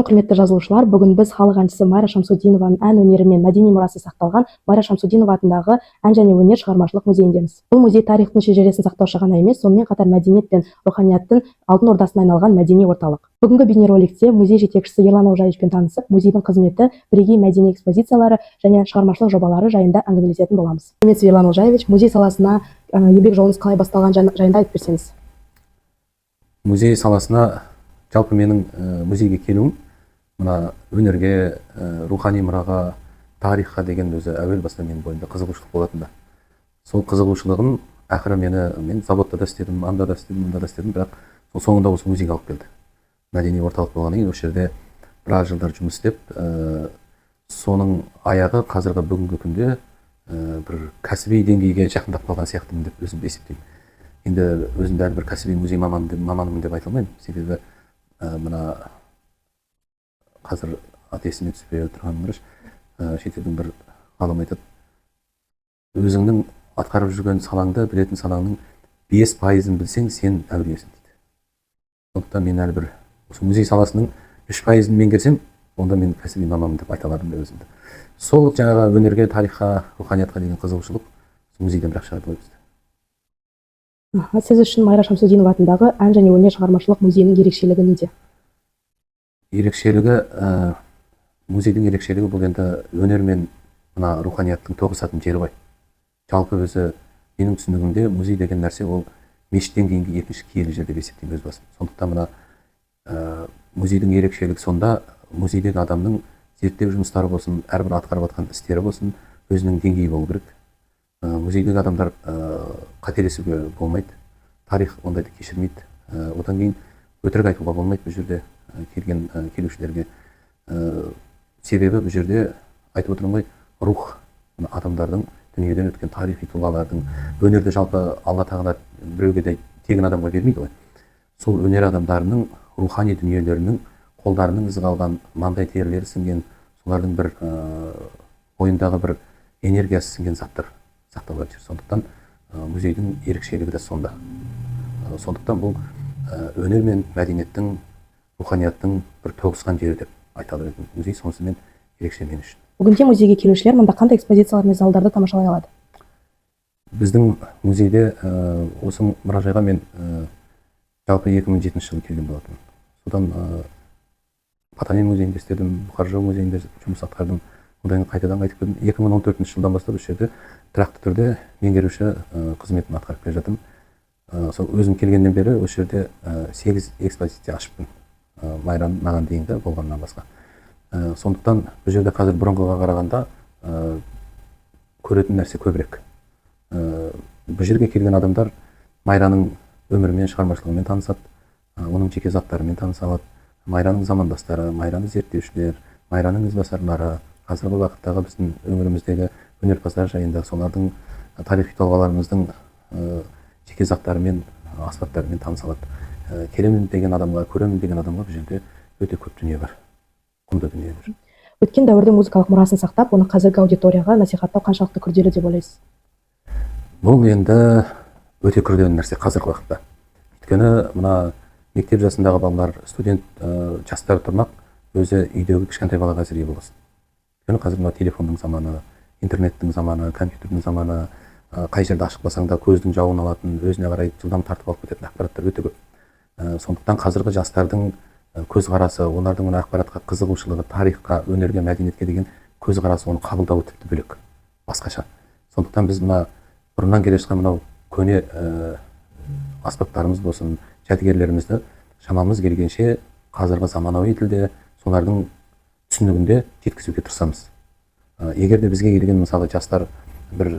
Құрметті жазылушылар, бүгін біз халық әншісі Майра Шамсудинованың ән өнері мен мәдени мұрасы сақталған Майра Шамсудинова атындағы ән және өнер шығармашылық музейіндеміз. Бұл музей тарихтың шежіресін сақтаушы ғана емес, сонымен қатар мәдениет пен руханияттың алтын ордасына айналған мәдени орталық. Бүгінгі бейнероликте музей жетекшісі Ерлан Аужаевичпен танысып, музейдің қызметі, бірегей мәдени экспозициялары және шығармашылық жобалары жайында әңгімелесетін боламыз. Құрметті Ерлан Аужаевич, музей саласына еңбек жолыңыз қалай басталған жайында айтып берсеңіз. Музей саласына жалпы менің музейге келуім мына өнерге, рухани мұраға, тарихқа деген өзі әуел баста менің бойымда қызығушылық болатын да. Сол қызығушылығым ақыры мен заводта да істедім, анда да істедім, мында да істедім, бірақ соңында осы музейге алып келді. Мәдени орталық болғаннан кейін осы жерде біраз жылдар жұмыс істеп, соның аяғы қазіргі бүгінгі күнде бір кәсіби деңгейге жақындап қалған сияқтымын деп өзім есептеймін. Енді өзімді әлі бір кәсіби музей маманымын деп айта алмаймын, себебі мына қазір аты есіме түспей отырғаным шетелдің бір ғалым айтады, өзіңнің атқарып жүрген салаңды, білетін салаңның 5%-ын білсең, сен әулиесің дейді. Сондықтан мен әлі бір осы музей саласының 3%-ын меңгерсем, онда мен кәсіби маманмын деп айта аламын өзімді. Сол жаңағы өнерге, тарихқа, руханиятқа деген қызығушылық музейден бірақ шығарды ғой бізді. Сіз үшін Майра Шамсудинова атындағы ән және өнер шығармашылық музейінің ерекшелігі неде? Ерекшелігі, музейдің ерекшелігі бұл енді өнер мен мына руханияттың тоғысатын жері ғой. Жалпы өзі менің түсінігімде музей деген нәрсе ол мешіттен кейінгі екінші киелі жер деп есептеймін өз басым. Сондықтан мына музейдің ерекшелігі сонда, музейдегі адамның зерттеу жұмыстары болсын, әрбір атқарып жатқан істері болсын, өзінің деңгейі болу керек. Музейдегі адамдар қателесуге болмайды, тарих ондайды кешірмейді. Одан кейін өтірік айтуға болмайды бұл жерде келген келушілерге. Себебі бұл жерде айтып отырмын ғой, рух, адамдардың дүниеден өткен тарихи тұлғалардың, өнерді жалпы Алла тағала біреуге де тегін адамға бермейді ғой. Сол өнер адамдарының рухани дүниелерінің қолдарының ізі қалған, маңдай терілері сіңген, солардың бір ойындағы бір энергиясы сіңген заттар сақталған жер. Сондықтан музейдің ерекшелігі де сонда. Сондықтан бұл өнер мен мәдениеттің, руханияттың бір тоғысқан жері деп айта алатын музей, сонысымен ерекше мен үшін. Бүгінде музейге келушілер мұнда қандай экспозициялар мен залдарды тамашалай алады? Біздің музейде осы мұражайға мен жалпы 2007 жылы келген болатын. Содан Патанин музейінде істедім, Бұқар-Жырау музейінде жұмыс атқардым. Одан қайтадан қайтып келдім. 2014 жылдан бастап осы жерде тұрақты түрде меңгеруші қызметін атқарып келе жатырмын. Сол өзім келгеннен бері осы жерде 8 экспозиция ашыппын. Майраның маған дейінгі болғаннан басқа. Сондықтан бұл жерде қазір бұрынғыға қарағанда көретін нәрсе көбірек. Бұл жерге келген адамдар Майраның өмірімен, шығармашылығымен танысады, оның жеке заттарымен таныса алады. Майраның замандастары, Майраны зерттеушілер, Майраның ізбасарлары, қазіргі уақыттағы біздің өміріміздегі өнерпаздар жайында солардың тарихи тұлғаларымыздың жеке заттарымен, аспаптарымен таныса алады. Келемін деген адамға, көремін деген адамға бұл жерде өте көп дүние бар, құнды дүниелер. Өткен дәуірдің музыкалық мұрасын сақтап, оны қазіргі аудиторияға насихаттау қаншалықты күрделі деп ойлайсыз? Бұл енді өте күрделі нәрсе қазіргі уақытта. Өйткені мына мектеп жасындағы балалар, студент жастар тұрмақ, өзі үйдегі кішкентай балаға әзір болсын. Өйткені қазір мына телефонның заманы, интернеттің заманы, компьютердің заманы, қай жерде ашық басаң да көздің жауын алатын, өзіне қарай жылдам тартып алып кететін ақпараттар өте көп. Сондықтан қазіргі жастардың көзқарасы, олардың мына ақпаратқа қызығушылығы, тарихқа, өнерге, мәдениетке деген көзқарасы, оны қабылдауы тіпті бөлек, басқаша. Сондықтан біз мына бұрыннан келе жатқан мынау көне аспаптарымыз болсын, жәдігерлерімізді шамамыз келгенше қазіргі заманауи тілде солардың түсінігінде жеткізуге тырысамыз. Егер де бізге келген мысалы жастар бір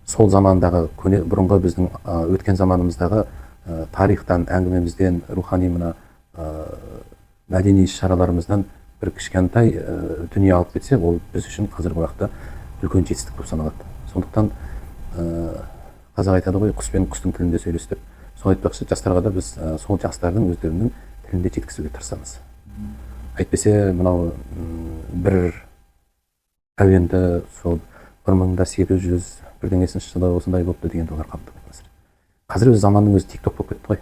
сол замандағы көне бұрынғы біздің өткен заманымыздағы тарихтан, әңгімемізден, рухани мына мәдени шараларымыздан бір кішкентай дүние алып кетсе, ол біз үшін қазіргі уақытта үлкен жетістік болып саналады. Сондықтан қазақ айтады ғой, құс пен құстың тілінде сөйлес деп. Сол айтпақшы, жастарға да біз сол жастардың өздерінің тілінде жеткізуге тырысамыз. Әйтпесе мынау бір әуенді сол 1800 бірдеңесінші жылы осындай болыпты дегенді олар қабылдамайды. Қазір өз заманның өзі тикток болып кетті ғой.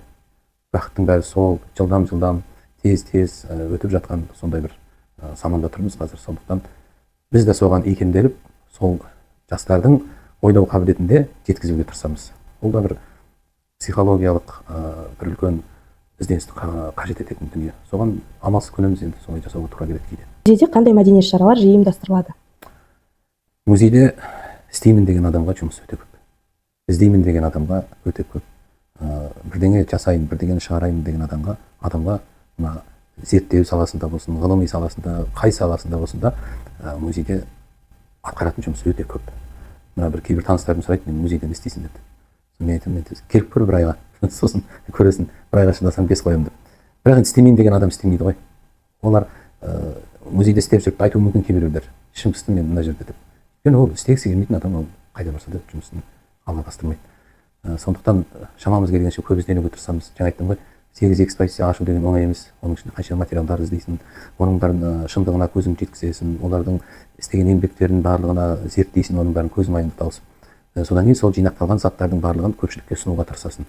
Уақыттың бәрі сол жылдам тез өтіп жатқан сондай бір заманда тұрмыз қазір. Сондықтан біз де соған икемделіп, сол жастардың ойлау қабілетінде жеткізуге тырысамыз. Ол да бір психологиялық бір үлкен ізденісті қажет ететін дүние. Соған амалсыз көнеміз, енді солай жасауға тура келеді кейде. Музейде қандай мәдени шаралар жиі ұйымдастырылады? Музейде істеймін деген адамға жұмыс өте көп. Іздеймін деген адамға өте көп. Бірдеңе жасайын, бірдеңені шығарайын деген адамға мына зерттеу саласында болсын, ғылыми саласында, қай саласында болсын да музейде атқаратын жұмыс өте көп. Мына бір кейбір таныстарым сұрайды, мен музейде не істейсің деп. Мен айтамын, келіп көр бір айға, сосын көресің, бір айға шыдасам 5 қоямын деп. Бірақ істемейін деген адам істемейді ғой. Олар музейде істеп жүріп айтуы мүмкін кейбіреулер, шыңғысты мен мына жерде деп. Өйткені ол істегісі келмейтін адам, ол қайда барса да жұмысын алға бастырмайды. Сондықтан шамамыз келгенше көп ізденуге тырысамыз. Жаңа айттым ғой, 8 экспозиция ашу деген оңай емес. Оның ішінде қанша материалдар іздейсің, оның бәрін шындығына көзің жеткізесің, олардың істеген еңбектерінің барлығына зерттейсің, оның бәрін көзің айнып тауысып. Содан кейін сол жинақталған заттардың барлығын көпшілікке ұсынуға тырысасың.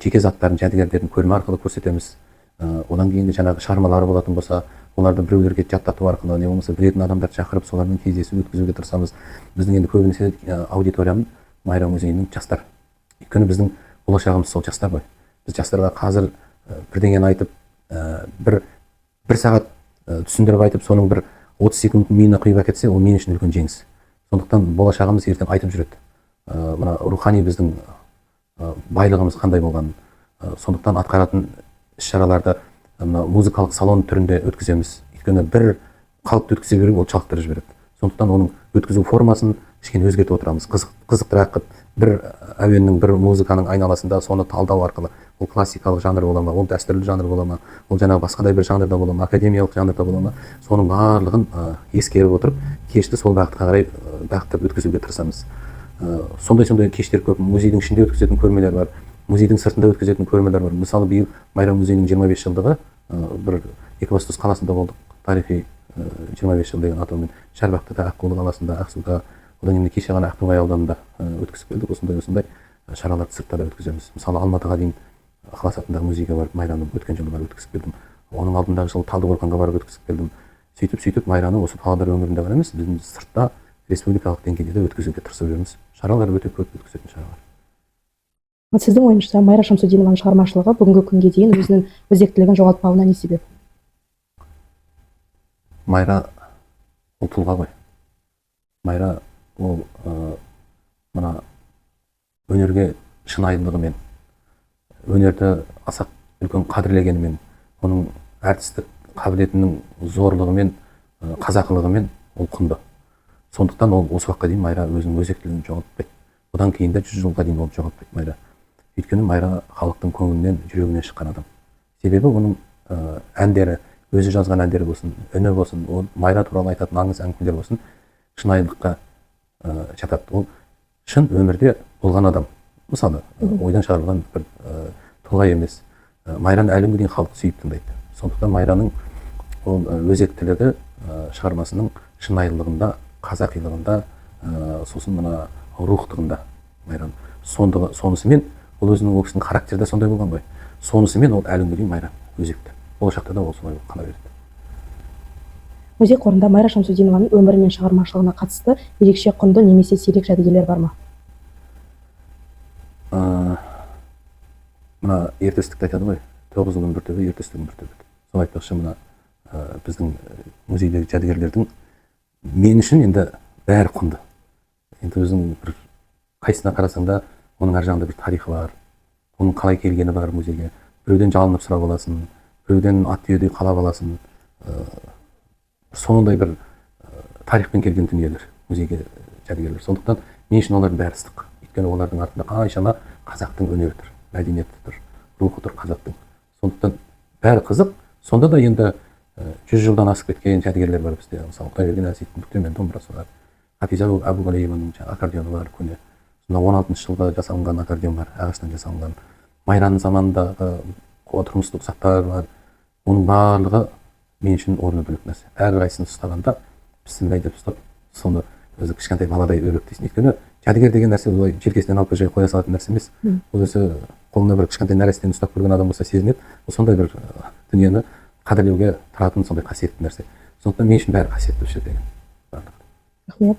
Жеке заттардың, жәдігерлердің көрме арқылы көрсетеміз. Одан кейінгі жаңағы шығармалары болатын болса, оларды біреулерге жаттату арқылы, не болмаса білетін адамдарды шақырып, солармен кездесу өткізуге тырысамыз. Біздің енді көбінесе аудиториямыз Майра музейінің жастар. Өйткені біздің болашағымыз сол жастар ғой. Біз жастарға қазір бірдеңені айтып, бір сағат түсіндіріп айтып, соның бір 30 секунд миына құйып әкетсе, ол мен үшін үлкен жеңіс. Сондықтан болашағымыз ертең айтып жүреді. Мына рухани біздің байлығымыз қандай болғанын. Сондықтан атқаратын іс-шараларды музыкалық салон түрінде өткіземіз. Өйткені бір қалыпты өткізе беру ол жалықтырып жібереді. Сондықтан оның өткізу формасын кішкене өзгертіп отырамыз. Қызықтырақ қылып, бір әуеннің, бір музыканың айналасында соны талдау арқылы, ол классикалық жанр бола ма, ол дәстүрлі жанр бола ма, ол жаңағы басқадай бір жанрда бола ма, академиялық жанрда бола ма, соның барлығын ескеріп отырып, кешті сол бағытқа қарай бағыттап өткізуге тырысамыз. Сондай кештер көп. Музейдің ішінде өткізетін көрмелер бар, музейдің сыртында өткізетін көрмелер бар. Мысалы, биыл Майра музейінің 25 жылдығы бір Екібастұз қаласында болдық. Тарихи 25 жыл деген атаумен Шарбақтыда, Аққулы қаласында, Ақсуда, одан кейін кеше ғана Ақтоғай ауданында өткізіп келдік. Осындай шараларды сыртта да өткіземіз. Мысалы, Алматыға дейін Ықылас атындағы музейге барып, Майраны өткен жылы барып өткізіп келдім. Оның алдындағы жылы Талдықорғанға барып өткізіп келдім. Сөйтіп Майраны осы Павлодар өңірінде ғана емес, біздің сыртта республикалық деңгейде де өткізуге тырысып жүрміз. Шаралар өте көп, өткізетін шаралар. Сіздің ойыңызша Майра Шамсудинованың шығармашылығы бүгінгі күнге дейін өзінің өзектілігін жоғалтпауына не себеп? Майра ол тұлға ғой. Майра ол мына өнерге шынайылығымен, өнерді аса үлкен қадірлегенімен, оның әртістік қабілетінің зорлығымен, қазақылығымен ол құнды. Сондықтан ол осы уақытқа дейін Майра өзінің өзектілігін жоғалтпайды. Одан кейін де 100 жылға дейін ол жоғалтпайды Майра. Өйткені Майра халықтың көңілінен, жүрегінен шыққан адам. Себебі оның әндері, өзі жазған әндері болсын, үні болсын, ол Майра туралы айтатын аңыз әңгімелер болсын, шынайылыққа жатады. Ол шын өмірде болған адам. Мысалы, ойдан шығарылған бір тұлға емес. Майраны әлі күнге дейін халық сүйіп тыңдайды. Сондықтан Майраның ол өзектілігі шығармасының шынайылығында, қазақилығында, сосын мына рухтығында. Майран сонысымен, ол өзінің ол кісінің характері де сондай болған ғой. Сонысымен ол әлі күнге дейін Майра өзекті. Болашақта да ол солай қала береді. Музей қорында Майра Шамсудинованың өмірі мен шығармашылығына қатысты ерекше құнды немесе сирек жәдігерлер бар ма? Мына ертістікті айтады ғой, 9 жылдың бір төбе, ертістігінің бір төбе. Сол айтпақшы, мына біздің музейдегі жәдігерлердің мен үшін енді бәрі құнды. Енді өзің бір қайсына қарасаң да, оның ар жағында бір тарихы бар, оның қалай келгені бар музейге. Біреуден жалынып сұрап аласың, біреуден ат түйедей қалап аласың. Сондай бір тарихпен келген дүниелер музейге жәдігерлер. Сондықтан мен үшін олардың бәрі ыстық. Өйткені олардың артында қаншама қазақтың өнері тұр, мәдениеті тұр, рухы тұр қазақтың. Сондықтан бәрі қызық. Сонда да енді 100 жылдан асып кеткен жәдігерлер бар бізде. Мысалы, Құдайберген Әсеттің бүктемен домбырасы бар, Хафиза Әбуғалиеваның аккордеоны бар, көне. Сонда 16 жылда жасалынған аккордеон бар, ағаштан жасалынған. Майраның заманындағы тұрмыстық заттар бар. Оның барлығы мен үшін орны бөлек нәрсе. Әрқайсысын ұстағанда бісміллә деп ұстап, соны өзі кішкентай баладай өректейсің. Өйткені жәдігер деген нәрсе олай желкесінен алып жерге қоя салатын нәрсе емес. Ол өзі қолына бір кішкентай нәрестені ұстап көрген адам болса сезінеді. Сондай бір дүниені қадірлеуге тұратын сондай қасиетті нәрсе. Сондықтан мен үшін бәрі қасиетті осы жерде. Рахмет.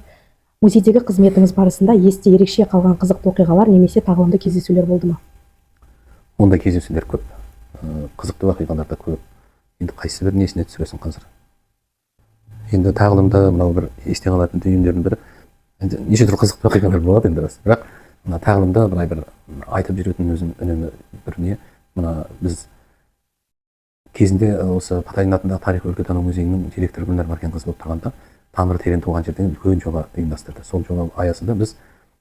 Музейдегі қызметіңіз барысында есте ерекше қалған қызықты оқиғалар немесе тағылымды кездесулер болды ма? Ондай кездесулер көп, қызықты оқиғалар да көп. Енді қайсы бірін есіне түсіресің қазір? Енді тағылымда мынау бір есте қалатын дүниелердің бірі, неше түрлі қызықты оқиғалар болады енді рас. Бірақ мына тағылымда былай бір айтып жүретін өзім үнемі бір не, мына біз кезінде осы Патайын атындағы тарих өлкетану музейінің директоры Гүлнар Маркенқызы болып тұрғанда тамыры терең туған жерден үлкен жоба ұйымдастырды. Сол жоба аясында біз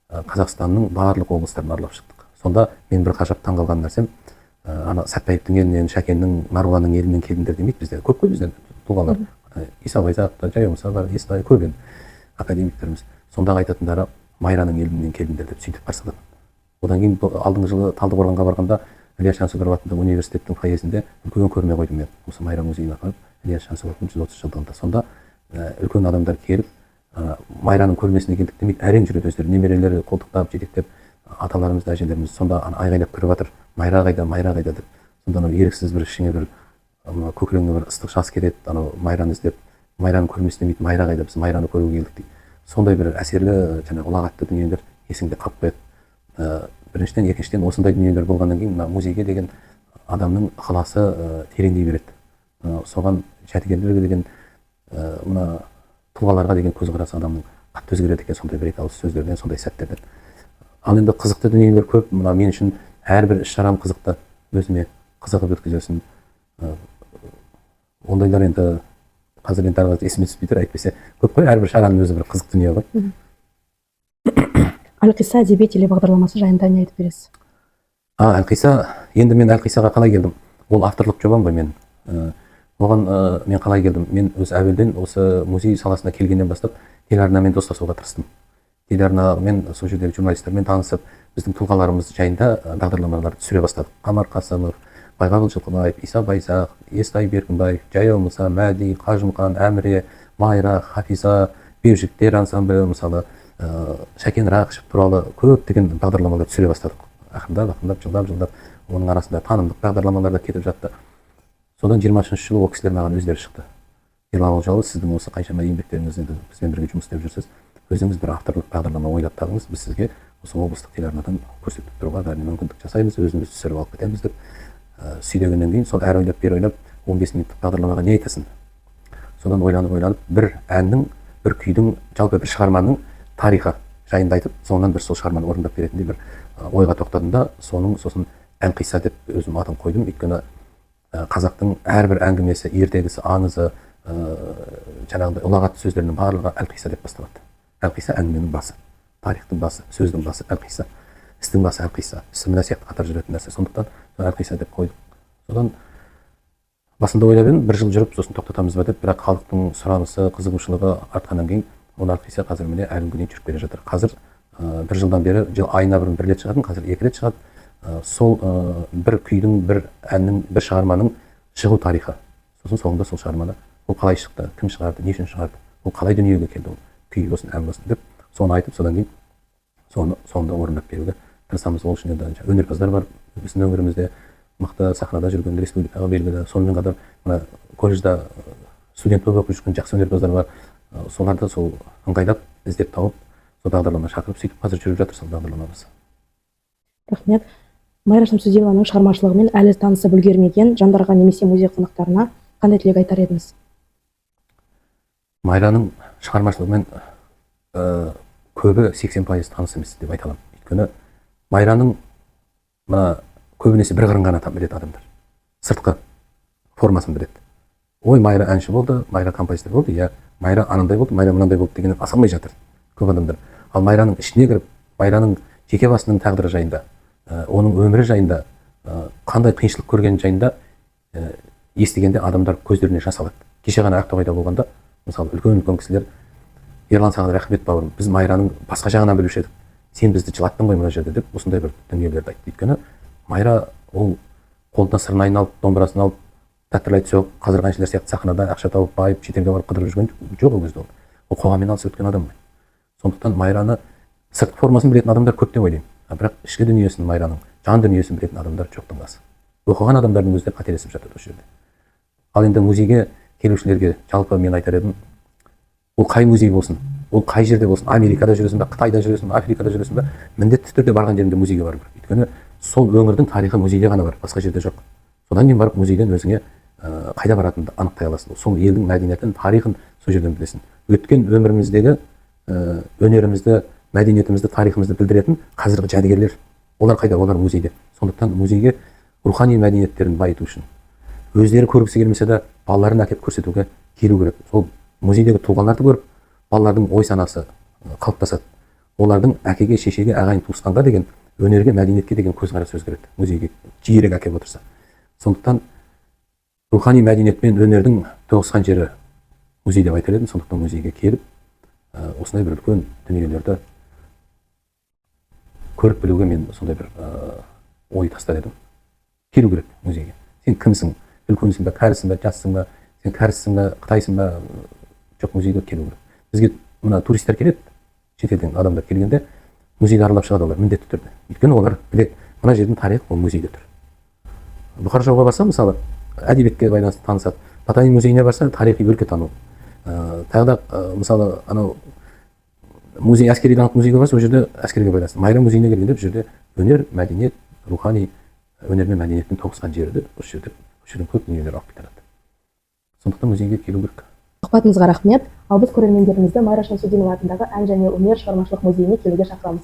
Қазақстанның барлық облыстарын аралап шықтық. Сонда мен бір ғажап таңғалған нәрсем, ана Сәтпаевтың елінен, Шәкеннің, Марғұланның елінен келдіңдер демейді бізде. Көп қой бізде тұлғалар. Иса Байзақовта, Жайымса бар, Естай көп енді академиктеріміз. Сондағы айтатындары Майраның елінен келдіңдер деп сөйтіп қарсы алады. Одан кейін алдыңғы жылы Талдықорғанға барғанда Ілияс Жансүгіров атындағы университеттің фойесінде үлкен көрме қойдым мен. Осы Майра музейіне апарып, Ілияс Жансүгіровтың 130 жылдығында. Сонда үлкен адамдар келіп, Майраның көрмесіне келдік демейді, әрең жүреді өздері, немерелері қолтықтап, жетектеп, аталарымыз, әжелеріміз сонда айғайлап кіріп жатыр, Майра қайда, Майра қайда деп. Сонда анау еріксіз бір ішіңе бір көкірегіңе бір ыстық жас келеді, анау Майраны іздеп, Майраның көрмесіне демейді, Майра қайда, біз Майраны көруге келдік дейді. Сондай бір әсерлі және ұлағатты дүниелер есіңде қалып қояды. Біріншіден, екіншіден осындай дүниелер болғаннан кейін музейге деген адамның ықыласы тереңдей береді. Соған жәдігерлерге деген мына тұлғаларға деген көзқарасы адамның қатты өзгереді екен, сондай бір екі ауыз сөздерден, сондай сәттерден. Ал енді қызықты дүниелер көп. Мына мен үшін әрбір іс-шарам қызықты, өзіме қызығып өткізесің. Ондайлар енді қазір енді есіме түспей тұр, әйтпесе көп қой, әрбір шараның өзі бір қызық дүние ғой. Әлқисса әдеби телебағдарламасы жайында не айтып бересіз? Әлқисса, енді мен Әлқиссаға қалай келдім? Ол авторлық жобам ғой мен. Оған мен қалай келдім? Мен өз әуелден осы музей саласына келгеннен бастап телеарнамен достасуға тырыстым. Телеарнамен сол жердегі журналистермен танысып, біздің тұлғаларымыз жайында бағдарламаларды түсіре бастадық. Қамар Қасымов, Байғабыл Жылқыбаев, Иса Байзақ, Естай Беркінбаев, Жаяу Мұса, Мәди, Қажымқан, Әміре, Майра, Хафиза, Беужіктер ансамблі, мысалы Шәкен Рақышев туралы көптеген бағдарламалар түсіре бастадық. Ақырындап, жылдап, оның арасында танымдық бағдарламалар да кетіп жатты. Содан 23 жылы ол кісілер маған өздері шықты. Ералы Жалы, сіздің осы қаншама еңбектеріңіз, енді бізбен бірге жұмыс істеп жүрсіз, өзіңіз бір авторлық бағдарлама ойлап табыңыз, біз сізге осы облыстық телеарнадан көрсетіп тұруға бәріне мүмкіндік жасаймыз, өзіміз түсіріп алып кетеміз деп сөйлегеннен кейін сол әр ойлап, бер ойлап 15 минуттық бағдарламаға не айтасың? Содан ойланып, бір әннің, бір күйдің, жалпы бір шығарманың тарихы жайында айтып, соңынан бір сол шығарманы орындап беретіндей бір ойға тоқтадым да, сосын Әлқисса деп өзім атын қойдым. Өйткені қазақтың әрбір әңгімесі, ертегісі, аңызы, жаңағындай ұлағатты сөздерінің барлығы Әлқисса деп басталады. Әлқисса әңгіменің басы, тарихтың басы, сөздің басы Әлқисса, істің басы Әлқисса, ісіміне сияқты қатар жүретін нәрсе. Сондықтан Әлқисса деп қойдық. Содан басында ойлап едім, бір жыл жүріп, сосын тоқтатамыз ба деп, бірақ халықтың сұранысы, қызығушылығы артқаннан кейін оны Әлқисса қазір міне әлі күнге жүріп келе жатыр. Қазір бір жылдан бері айына бір рет шығатын, қазір 2 рет шығады. Сол бір күйдің, бір әннің, бір шығарманың шығу тарихы. Сосын соңында сол шығарманы ол қалай шықты, кім шығарды, не үшін шығарды, ол қалай дүниеге келді, ол күй болсын, ән болсын деп соны айтып, содан кейін соңында орындап беруге тырысамыз. Ол үшін енді өнерпаздар бар біздің өңірімізде, мықты сахнада жүрген, республикаға белгілі, сонымен қатар мына колледжда студент болып оқып жүрген жақсы өнерпаздар бар. Соларды сол ыңғайлап, іздеп тауып, сол бағдарлама шақырып, сөйтіп қазір жүріп жатыр сол бағдарламамыз. Рахмет. Майра Шамсутдинованың шығармашылығымен әлі танысып үлгермеген жандарға немесе музей қонақтарына қандай тілек айтар едіңіз? Майраның шығармашылығымен көбі 80% таныс емес деп айта аламын. Өйткені Майраның көбінесе бір қырын ғана біледі адамдар. Сыртқы формасын біледі. Ой, Майра әнші болды, Майра композитор болды, я Майра анандай болды, Майра мынандай болды дегеннен аса алмай жатыр көп адамдар. Ал Майраның ішіне кіріп, Майраның жеке басының тағдыры жайында, оның өмірі жайында, қандай қиыншылық көрген жайында естігенде адамдар көздеріне жас алады. Кеше ғана Ақтоғайда болғанда, мысалы үлкен кісілер, Ерлан саған рахмет бауырым, біз Майраның басқа жағынан білуші едік, сен бізді жылаттың ғой мына жерде деп, осындай бір дүниелерді айтты. Өйткені Майра ол қолына сырын айналып, домбырасын алып, тәттірлай соғып, қазіргі әншілер сияқты сахнада ақша тауып, байып, шетелге барып қыдырып жүрген жоқ ол кезде. Ол қоғаммен алысып өткен адам. Сондықтан Майраны сыртқы формасын білетін адамдар көп деп ойлаймын. Бірақ ішкі дүниесін, Майраның жан дүниесін білетін адамдар жоқтың қасы. Оқыған адамдардың өздері қателесіп жатады осы жерде. Ал енді музейге келушілерге жалпы мен айтар едім, ол қай музей болсын, ол қай жерде болсын, Америкада жүресің бе, Қытайда жүресің бе, Африкада жүресің бе, міндетті түрде барған жеріңде музейге бару керек. Өйткені сол өңірдің тарихы музейде ғана бар, басқа жерде жоқ. Содан кейін барып музейден өзіңе қайда баратыныңды анықтай аласың. Сол елдің мәдениетін, тарихын сол жерден білесің. Өткен өміріміздегі өнерімізді, мәдениетімізді, тарихымызды білдіретін қазіргі жәдігерлер, олар қайда? Олар музейде. Сондықтан музейге рухани мәдениеттерін байыту үшін өздері көргісі келмесе де балаларын әкеліп көрсетуге келу керек. Сол музейдегі тұлғаларды көріп, балалардың ой санасы қалыптасады. Олардың әкеге, шешеге, ағайын туысқанға деген, өнерге, мәдениетке деген көзқарасы өзгереді. Музейге жиірек әкеліп отырса. Сондықтан рухани мәдениет пен өнердің тоғысқан жері музей деп айтар едім. Сондықтан музейге келіп, осындай бір үлкен дүниелерді көріп білуге мен сондай бір ой тастар едім. Келу керек музейге. Сен кімсің? Үлкенсің бе, кәрісің бе, жассың ба, сен кәріссің бе, қытайсың ба, жоқ, музейге келу керек. Бізге мына туристер келеді, шетелден адамдар келгенде музейді аралап шығады олар міндетті түрде. Өйткені олар біледі, мына жердің тарихы ол музейде тұр. Бұқар жырауға барса, мысалы, әдебиетке байланысты танысады. Потанин музейіне барса, тарихи өлкетану. Тағы да мысалы, анау музей, әскери даңқ музейге барса, ол жерде әскерге байланысты. Майрам музейіне келгенде бұл жерде өнер, мәдениет, рухани өнер мен мәдениеттің тоғысқан жері, осы жерден көп дүниелер алып кетеді. Сондықтан музейге келу керек. Сұхбатыңызға рахмет. Ал біз көрермендерімізді Майра Шамсутдинова атындағы ән және өнер шығармашылық музейіне келуге шақырамыз.